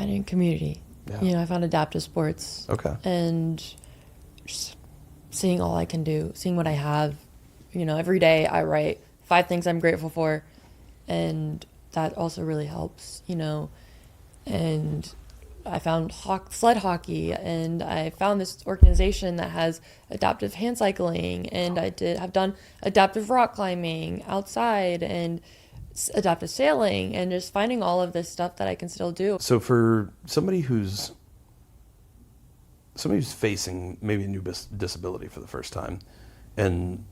Finding community. Yeah. I found adaptive sports. Okay. And just seeing all I can do, seeing what I have. Every day I write 5 things I'm grateful for, and that also really helps. And I found sled hockey, and I found this organization that has adaptive hand cycling, and have done adaptive rock climbing outside and adaptive sailing, and just finding all of this stuff that I can still do. So for somebody who's facing maybe a new disability for the first time, and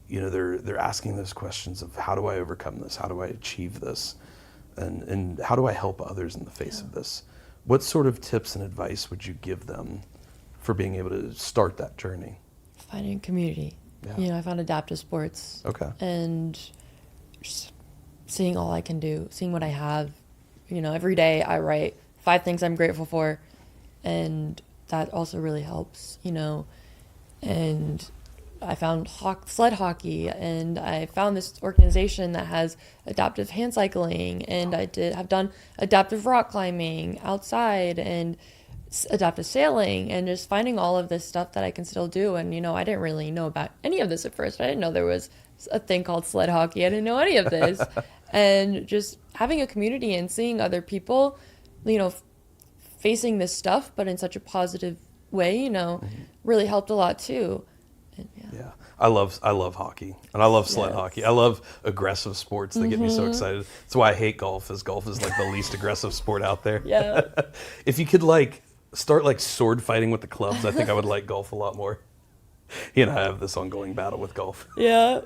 they're asking those questions of how do I overcome this? How do I achieve this? And how do I help others in the face of this? What sort of tips and advice would you give them for being able to start that journey? Finding community. Yeah. I found adaptive sports. Okay. And just seeing all I can do, seeing what I have. Every day I write 5 things I'm grateful for, and that also really helps. And I found sled hockey, and I found this organization that has adaptive hand cycling, and have done adaptive rock climbing outside and adaptive sailing, and just finding all of this stuff that I can still do. And I didn't really know about any of this at first. I didn't know there was a thing called sled hockey. I didn't know any of this. And just having a community and seeing other people, facing this stuff, but in such a positive way, really helped a lot too. And, yeah. I love hockey, and I love sled hockey. I love aggressive sports that get me so excited. That's why I hate golf, as golf is like the least aggressive sport out there. Yeah. If you could start sword fighting with the clubs, I think I would like golf a lot more. I have this ongoing battle with golf. Yeah.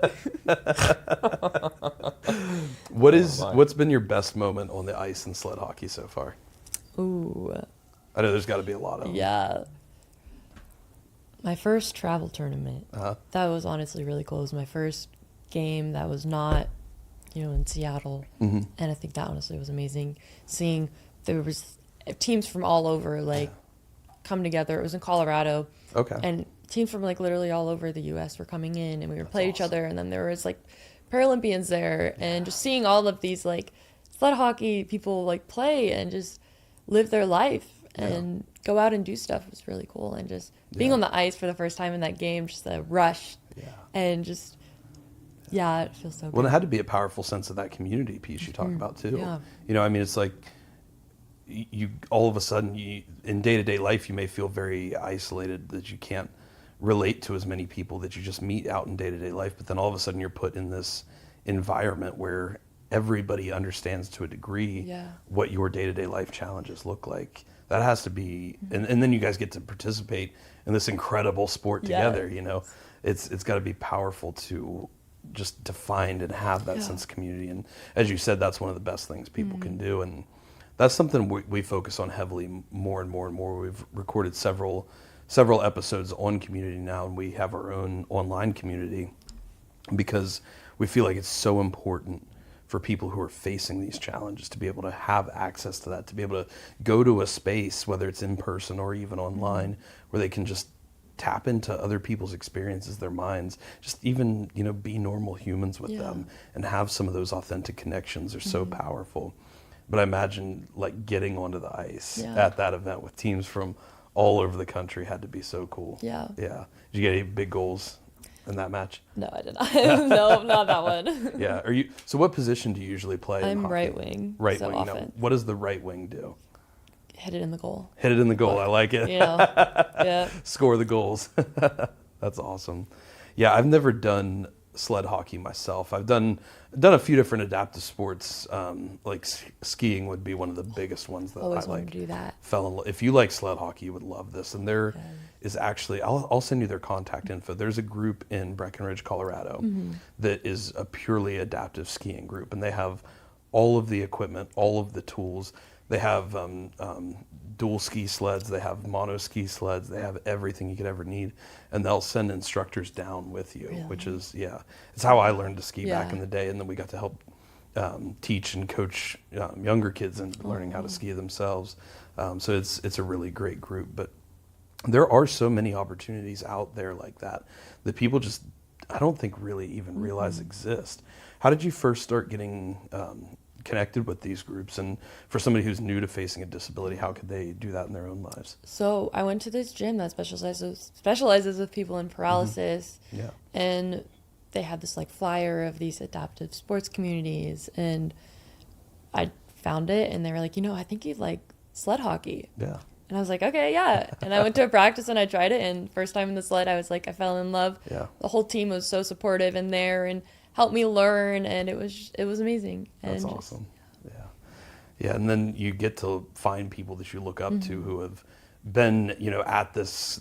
What's been your best moment on the ice in sled hockey so far? Ooh. I know there's got to be a lot of them. Yeah. My first travel tournament. That was honestly really cool. It was my first game that was not, in Seattle. Mm-hmm. And I think that honestly was amazing. Seeing there was teams from all over, come together. It was in Colorado. Okay. And teams from literally all over the U.S. were coming in, and we were playing each awesome. other. And then there was Paralympians there, and just seeing all of these sled hockey people play and just live their life and go out and do stuff was really cool. And just being on the ice for the first time in that game, just the rush and just it feels so good. Well, it had to be a powerful sense of that community piece you talk about too. Yeah. It's like you all of a sudden in day-to-day life you may feel very isolated, that you can't relate to as many people that you just meet out in day-to-day life, but then all of a sudden you're put in this environment where everybody understands to a degree what your day-to-day life challenges look like. That has to be, and then you guys get to participate in this incredible sport together. It's got to be powerful to just to find and have that sense of community. And as you said, that's one of the best things people can do. And that's something we focus on heavily more and more and more. We've recorded several episodes on community now, and we have our own online community because we feel like it's so important for people who are facing these challenges to be able to have access to that, to be able to go to a space, whether it's in person or even online, where they can just tap into other people's experiences, their minds, just even, be normal humans with them and have some of those authentic connections are so powerful. But I imagine getting onto the ice at that event with teams from all over the country had to be so cool. Yeah. Yeah. Did you get any big goals in that match? No, I did not. No, not that one. Yeah. So what position do you usually play in I'm hockey? right wing. Right so wing. Often. Now, what does the right wing do? Hit it in the goal. Hit it in the goal. I like it. Yeah. Score the goals. That's awesome. Yeah, I've never done sled hockey myself. I've done a few different adaptive sports. Skiing would be one of the biggest ones that Always I wanted to do that. fell in love. If you like sled hockey, you would love this. And there is actually, I'll send you their contact info. There's a group in Breckenridge, Colorado that is a purely adaptive skiing group, and they have all of the equipment, all of the tools. They have dual ski sleds, they have mono ski sleds, they have everything you could ever need, and they'll send instructors down with you, which is, it's how I learned to ski back in the day, and then we got to help teach and coach younger kids in learning how to ski themselves. So it's a really great group, but there are so many opportunities out there like that people just, I don't think really even realize exist. How did you first start getting connected with these groups? And for somebody who's new to facing a disability, how could they do that in their own lives? So I went to this gym that specializes with people in paralysis. Yeah. And they had this like flyer of these adaptive sports communities, and I found it, and they were like, I think you'd like sled hockey. Yeah. And I was like, okay, yeah. And I went to a practice and I tried it, and first time in the sled, I was like, I fell in love. Yeah. The whole team was so supportive in there and helped me learn, and it was amazing. That's and awesome. Yeah. Yeah, and then you get to find people that you look up to who have been, at this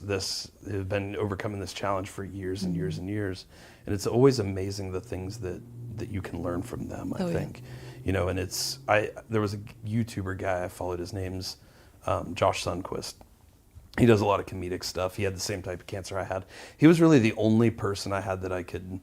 have been overcoming this challenge for years and years and years. And it's always amazing the things that you can learn from them, I think. Yeah. And there was a YouTuber guy I followed, his name's Josh Sundquist. He does a lot of comedic stuff. He had the same type of cancer I had. He was really the only person I had that I could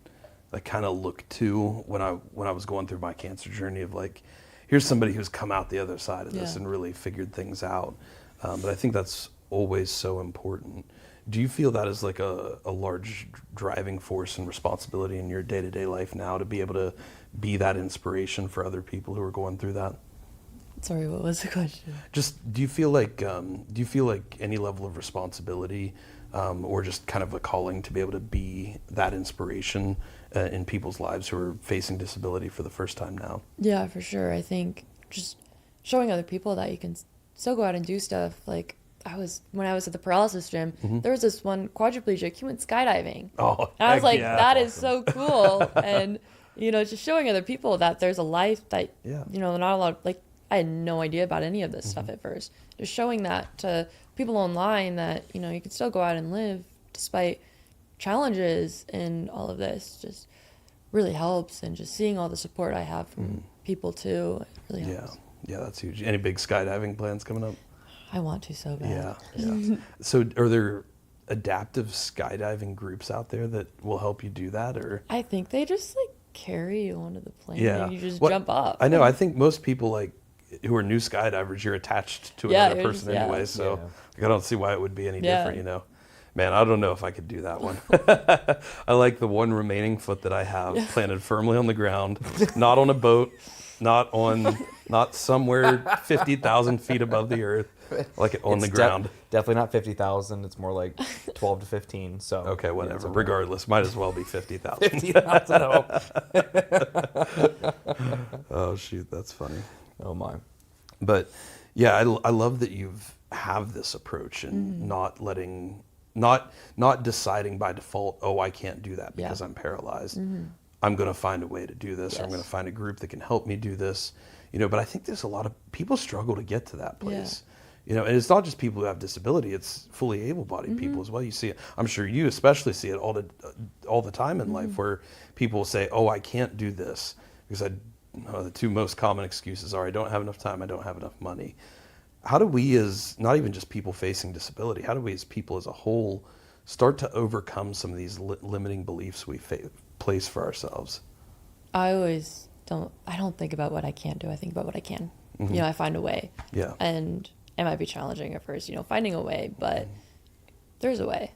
kind of look to when I was going through my cancer journey of like, here's somebody who's come out the other side of this and really figured things out. But I think that's always so important. Do you feel that is like a large driving force and responsibility in your day-to-day life now to be able to be that inspiration for other people who are going through that? Sorry, what was the question? Just do you feel like any level of responsibility or just kind of a calling to be able to be that inspiration in people's lives who are facing disability for the first time now? Yeah, for sure. I think just showing other people that you can still go out and do stuff. Like when I was at the paralysis gym, there was this one quadriplegic, he went skydiving. Oh, and I was like, yeah, that is so cool. And, just showing other people that there's a life that, not a lot, like, I had no idea about any of this stuff at first. Just showing that to people online that, you can still go out and live despite challenges and all of this just really helps. And just seeing all the support I have from people too, it really helps. Yeah, that's huge. Any big skydiving plans coming up? I want to so bad. Yeah. So are there adaptive skydiving groups out there that will help you do that? Or I think they just like carry you onto the plane and you just Well, jump up. I know. I think most people who are new skydivers, you're attached to another person anyway. So I don't see why it would be any different, Man, I don't know if I could do that one. I like the one remaining foot that I have planted firmly on the ground, not on a boat, not somewhere 50,000 feet above the earth, like it on the ground. Definitely not 50,000. It's more like 12 to 15. So okay, whatever. Regardless, might as well be 50,000. 50,000. Oh shoot, that's funny. Oh my. But yeah, I love that you have this approach and not deciding by default, oh, I can't do that because I'm paralyzed. I'm going to find a way to do this, or I'm going to find a group that can help me do this. But I think there's a lot of people struggle to get to that place. And it's not just people who have disability, it's fully able-bodied people as well. You see it, I'm sure you especially see it all the time in life where people say, oh, I can't do this because the two most common excuses are I don't have enough time, I don't have enough money. How do we as, not even just people facing disability, how do we as people as a whole start to overcome some of these limiting beliefs we place for ourselves? I don't think about what I can't do. I think about what I can. I find a way. Yeah. And it might be challenging at first, finding a way, but there's a way.